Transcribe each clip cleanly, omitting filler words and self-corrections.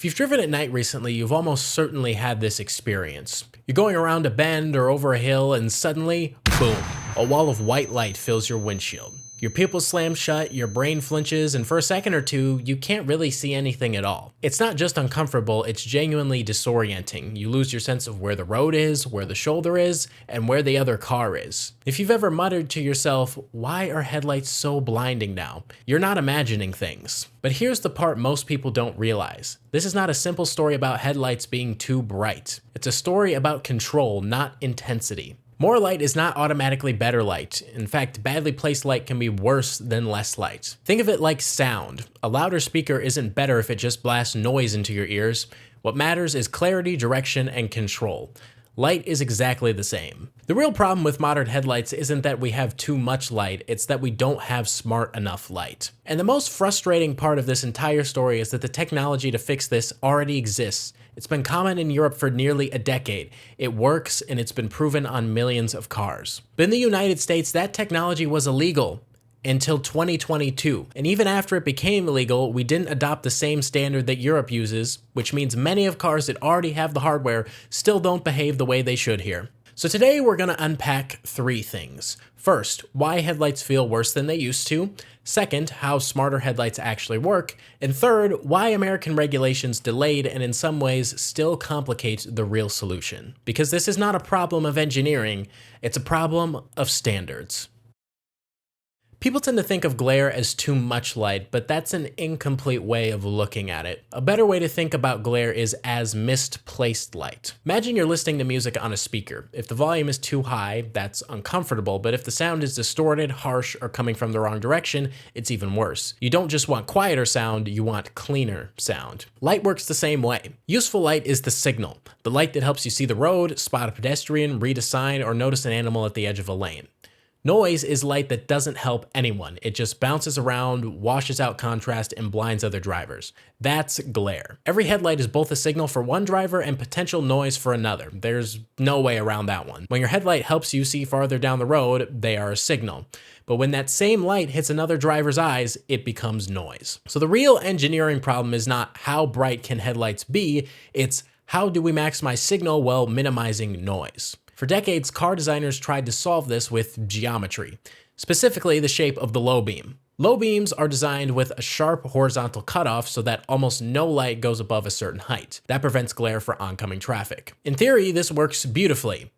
If you've driven at night recently, you've almost certainly had this experience. You're going around a bend or over a hill and suddenly, boom, a wall of white light fills your windshield. Your pupils slam shut, your brain flinches, and for a second or two, you can't really see anything at all. It's not just uncomfortable, it's genuinely disorienting. You lose your sense of where the road is, where the shoulder is, and where the other car is. If you've ever muttered to yourself, "Why are headlights so blinding now?" You're not imagining things. But here's the part most people don't realize. This is not a simple story about headlights being too bright. It's a story about control, not intensity. More light is not automatically better light. In fact, badly placed light can be worse than less light. Think of it like sound. A louder speaker isn't better if it just blasts noise into your ears. What matters is clarity, direction, and control. Light is exactly the same. The real problem with modern headlights isn't that we have too much light, it's that we don't have smart enough light. And the most frustrating part of this entire story is that the technology to fix this already exists. It's been common in Europe for nearly a decade. It works, and it's been proven on millions of cars. But in the United States, that technology was illegal until 2022. And even after it became illegal, we didn't adopt the same standard that Europe uses, which means many of cars that already have the hardware still don't behave the way they should here. So today we're going to unpack three things. First, why headlights feel worse than they used to. Second, how smarter headlights actually work. And third, why American regulations delayed and in some ways still complicate the real solution. Because this is not a problem of engineering, it's a problem of standards. People tend to think of glare as too much light, but that's an incomplete way of looking at it. A better way to think about glare is as misplaced light. Imagine you're listening to music on a speaker. If the volume is too high, that's uncomfortable, but if the sound is distorted, harsh, or coming from the wrong direction, it's even worse. You don't just want quieter sound, you want cleaner sound. Light works the same way. Useful light is the signal, the light that helps you see the road, spot a pedestrian, read a sign, or notice an animal at the edge of a lane. Noise is light that doesn't help anyone. It just bounces around, washes out contrast, and blinds other drivers. That's glare. Every headlight is both a signal for one driver and potential noise for another. There's no way around that one. When your headlight helps you see farther down the road, they are a signal. But when that same light hits another driver's eyes, it becomes noise. So the real engineering problem is not how bright can headlights be, it's how do we maximize signal while minimizing noise. For decades, car designers tried to solve this with geometry, specifically the shape of the low beam. Low beams are designed with a sharp horizontal cutoff so that almost no light goes above a certain height. That prevents glare for oncoming traffic. In theory, this works beautifully.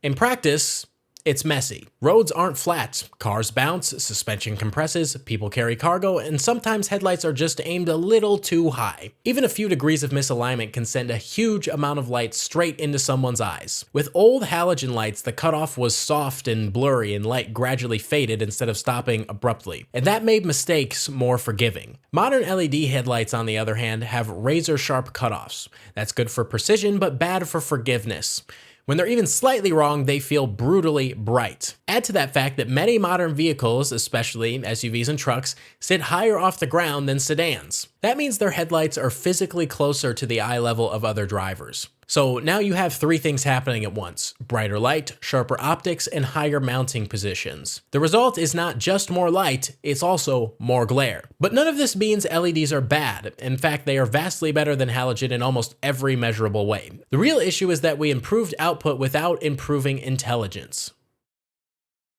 In practice, it's messy. Roads aren't flat, cars bounce, suspension compresses, people carry cargo, and sometimes headlights are just aimed a little too high. Even a few degrees of misalignment can send a huge amount of light straight into someone's eyes. With old halogen lights, the cutoff was soft and blurry and light gradually faded instead of stopping abruptly, and that made mistakes more forgiving. Modern LED headlights, on the other hand, have razor-sharp cutoffs. That's good for precision, but bad for forgiveness. When they're even slightly wrong, they feel brutally bright. Add to that fact that many modern vehicles, especially SUVs and trucks, sit higher off the ground than sedans. That means their headlights are physically closer to the eye level of other drivers. So now you have three things happening at once: brighter light, sharper optics, and higher mounting positions. The result is not just more light, it's also more glare. But none of this means LEDs are bad. In fact, they are vastly better than halogen in almost every measurable way. The real issue is that we improved output without improving intelligence.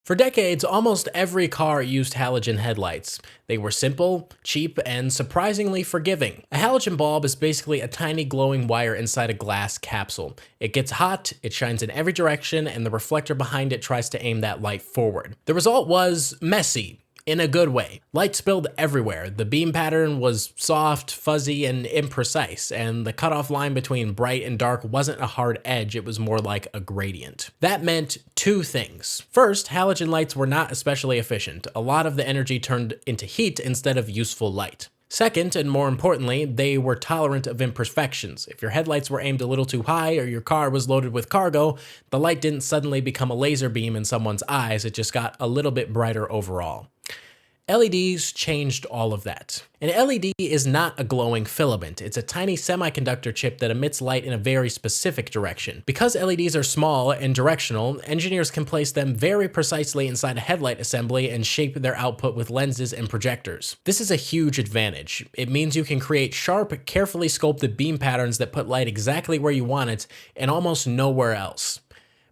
For decades, almost every car used halogen headlights. They were simple, cheap, and surprisingly forgiving. A halogen bulb is basically a tiny glowing wire inside a glass capsule. It gets hot, it shines in every direction, and the reflector behind it tries to aim that light forward. The result was messy. In a good way. Light spilled everywhere. The beam pattern was soft, fuzzy, and imprecise, and the cutoff line between bright and dark wasn't a hard edge, it was more like a gradient. That meant two things. First, halogen lights were not especially efficient. A lot of the energy turned into heat instead of useful light. Second, and more importantly, they were tolerant of imperfections. If your headlights were aimed a little too high or your car was loaded with cargo, the light didn't suddenly become a laser beam in someone's eyes, it just got a little bit brighter overall. LEDs changed all of that. An LED is not a glowing filament. It's a tiny semiconductor chip that emits light in a very specific direction. Because LEDs are small and directional, engineers can place them very precisely inside a headlight assembly and shape their output with lenses and projectors. This is a huge advantage. It means you can create sharp, carefully sculpted beam patterns that put light exactly where you want it and almost nowhere else.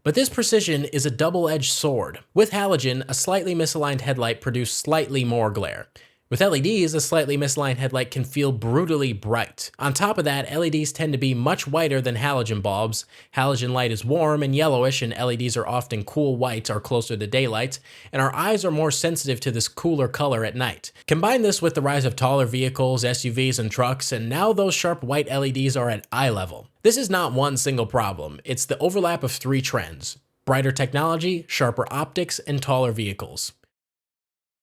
But this precision is a double-edged sword. With halogen, a slightly misaligned headlight produces slightly more glare. With LEDs, a slightly misaligned headlight can feel brutally bright. On top of that, LEDs tend to be much whiter than halogen bulbs. Halogen light is warm and yellowish, and LEDs are often cool white or closer to daylight, and our eyes are more sensitive to this cooler color at night. Combine this with the rise of taller vehicles, SUVs, and trucks, and now those sharp white LEDs are at eye level. This is not one single problem. It's the overlap of three trends: brighter technology, sharper optics, and taller vehicles.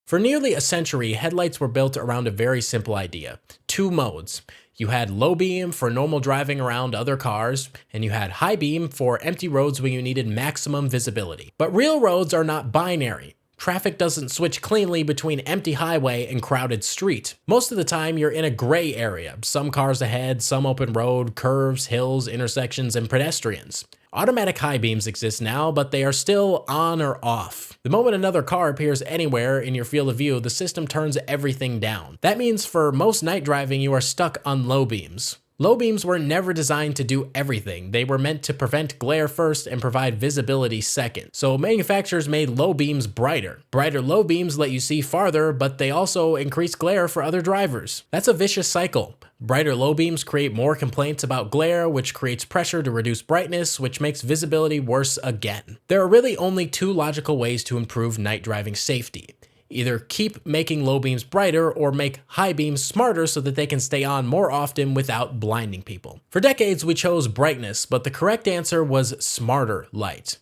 For nearly a century, headlights were built around a very simple idea: two modes. You had low beam for normal driving around other cars, and you had high beam for empty roads when you needed maximum visibility. But real roads are not binary. Traffic doesn't switch cleanly between empty highway and crowded street. Most of the time, you're in a gray area: some cars ahead, some open road, curves, hills, intersections, and pedestrians. Automatic high beams exist now, but they are still on or off. The moment another car appears anywhere in your field of view, the system turns everything down. That means for most night driving, you are stuck on low beams. Low beams were never designed to do everything. They were meant to prevent glare first and provide visibility second. So manufacturers made low beams brighter. Brighter low beams let you see farther, but they also increase glare for other drivers. That's a vicious cycle. Brighter low beams create more complaints about glare, which creates pressure to reduce brightness, which makes visibility worse again. There are really only two logical ways to improve night driving safety. Either keep making low beams brighter or make high beams smarter so that they can stay on more often without blinding people. For decades, we chose brightness, but the correct answer was smarter light.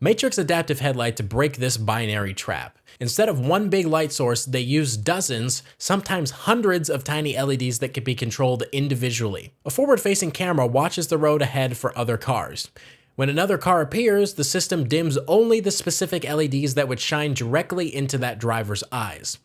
Matrix adaptive headlight to break this binary trap. Instead of one big light source, they use dozens, sometimes hundreds of tiny LEDs that can be controlled individually. A forward-facing camera watches the road ahead for other cars. When another car appears, the system dims only the specific LEDs that would shine directly into that driver's eyes.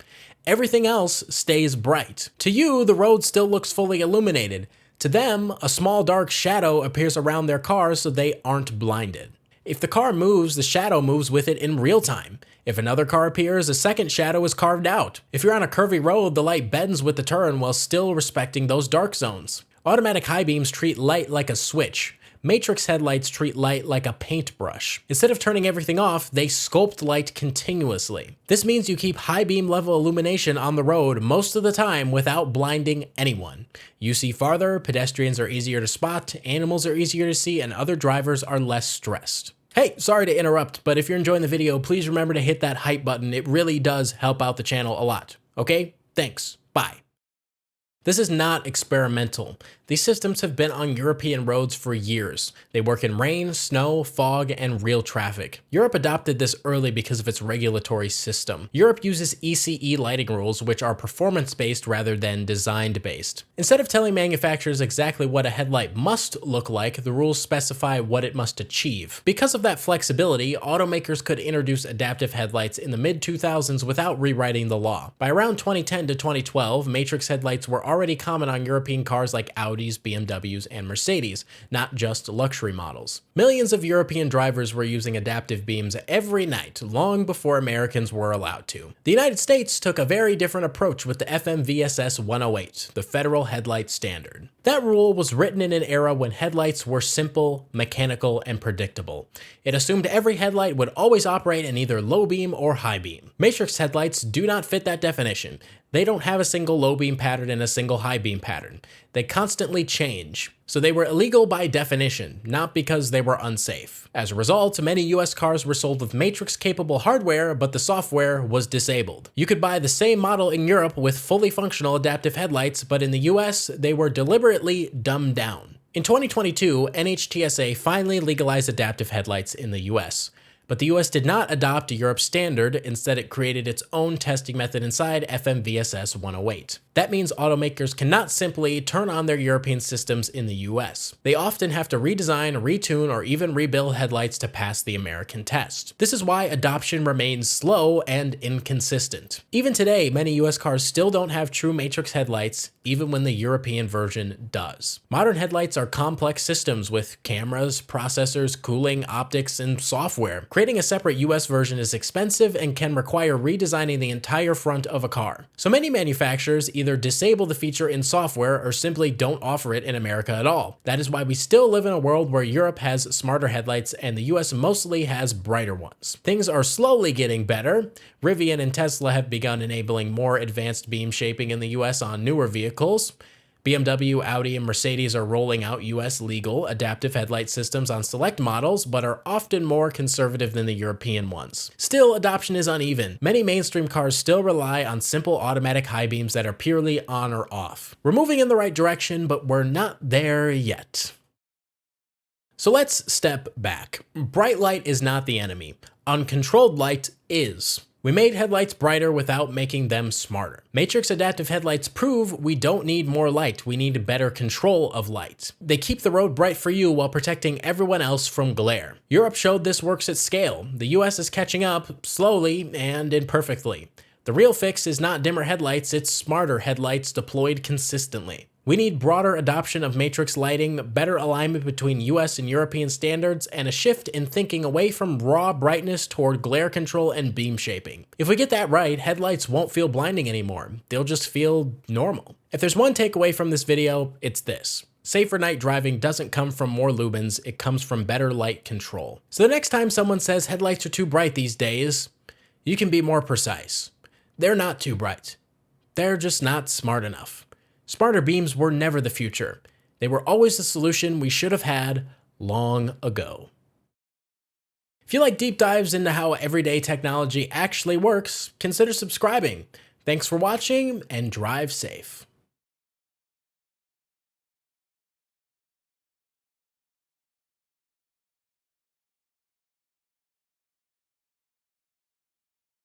Everything else stays bright. To you, the road still looks fully illuminated. To them, a small dark shadow appears around their car so they aren't blinded. If the car moves, the shadow moves with it in real time. If another car appears, a second shadow is carved out. If you're on a curvy road, the light bends with the turn while still respecting those dark zones. Automatic high beams treat light like a switch. Matrix headlights treat light like a paintbrush. Instead of turning everything off, they sculpt light continuously. This means you keep high beam level illumination on the road most of the time without blinding anyone. You see farther, pedestrians are easier to spot, animals are easier to see, and other drivers are less stressed. Hey, sorry to interrupt, but if you're enjoying the video, please remember to hit that hype button. It really does help out the channel a lot. Okay? Thanks. Bye. This is not experimental. These systems have been on European roads for years. They work in rain, snow, fog, and real traffic. Europe adopted this early because of its regulatory system. Europe uses ECE lighting rules, which are performance-based rather than designed-based. Instead of telling manufacturers exactly what a headlight must look like, the rules specify what it must achieve. Because of that flexibility, automakers could introduce adaptive headlights in the mid-2000s without rewriting the law. By around 2010 to 2012, matrix headlights were already common on European cars like Audis, BMWs, and Mercedes, not just luxury models. Millions of European drivers were using adaptive beams every night, long before Americans were allowed to. The United States took a very different approach with the FMVSS 108, the Federal Headlight Standard. That rule was written in an era when headlights were simple, mechanical, and predictable. It assumed every headlight would always operate in either low beam or high beam. Matrix headlights do not fit that definition. They don't have a single low beam pattern and a single high beam pattern. They constantly change. So they were illegal by definition, not because they were unsafe. As a result, many US cars were sold with matrix-capable hardware, but the software was disabled. You could buy the same model in Europe with fully functional adaptive headlights, but in the US, they were deliberately dumbed down. In 2022, NHTSA finally legalized adaptive headlights in the US. But the US did not adopt Europe's standard, instead it created its own testing method inside FMVSS 108. That means automakers cannot simply turn on their European systems in the US. They often have to redesign, retune, or even rebuild headlights to pass the American test. This is why adoption remains slow and inconsistent. Even today, many US cars still don't have true matrix headlights, even when the European version does. Modern headlights are complex systems with cameras, processors, cooling, optics, and software. Creating a separate US version is expensive and can require redesigning the entire front of a car. So many manufacturers either disable the feature in software or simply don't offer it in America at all. That is why we still live in a world where Europe has smarter headlights and the US mostly has brighter ones. Things are slowly getting better. Rivian and Tesla have begun enabling more advanced beam shaping in the US on newer vehicles. BMW, Audi, and Mercedes are rolling out US legal adaptive headlight systems on select models, but are often more conservative than the European ones. Still, adoption is uneven. Many mainstream cars still rely on simple automatic high beams that are purely on or off. We're moving in the right direction, but we're not there yet. So let's step back. Bright light is not the enemy. Uncontrolled light is. We made headlights brighter without making them smarter. Matrix adaptive headlights prove we don't need more light, we need better control of light. They keep the road bright for you while protecting everyone else from glare. Europe showed this works at scale. The US is catching up, slowly and imperfectly. The real fix is not dimmer headlights, it's smarter headlights deployed consistently. We need broader adoption of matrix lighting, better alignment between US and European standards, and a shift in thinking away from raw brightness toward glare control and beam shaping. If we get that right, headlights won't feel blinding anymore. They'll just feel normal. If there's one takeaway from this video, it's this. Safer night driving doesn't come from more lumens, it comes from better light control. So the next time someone says headlights are too bright these days, you can be more precise. They're not too bright. They're just not smart enough. Smarter beams were never the future. They were always the solution we should have had long ago. If you like deep dives into how everyday technology actually works, consider subscribing. Thanks for watching and drive safe.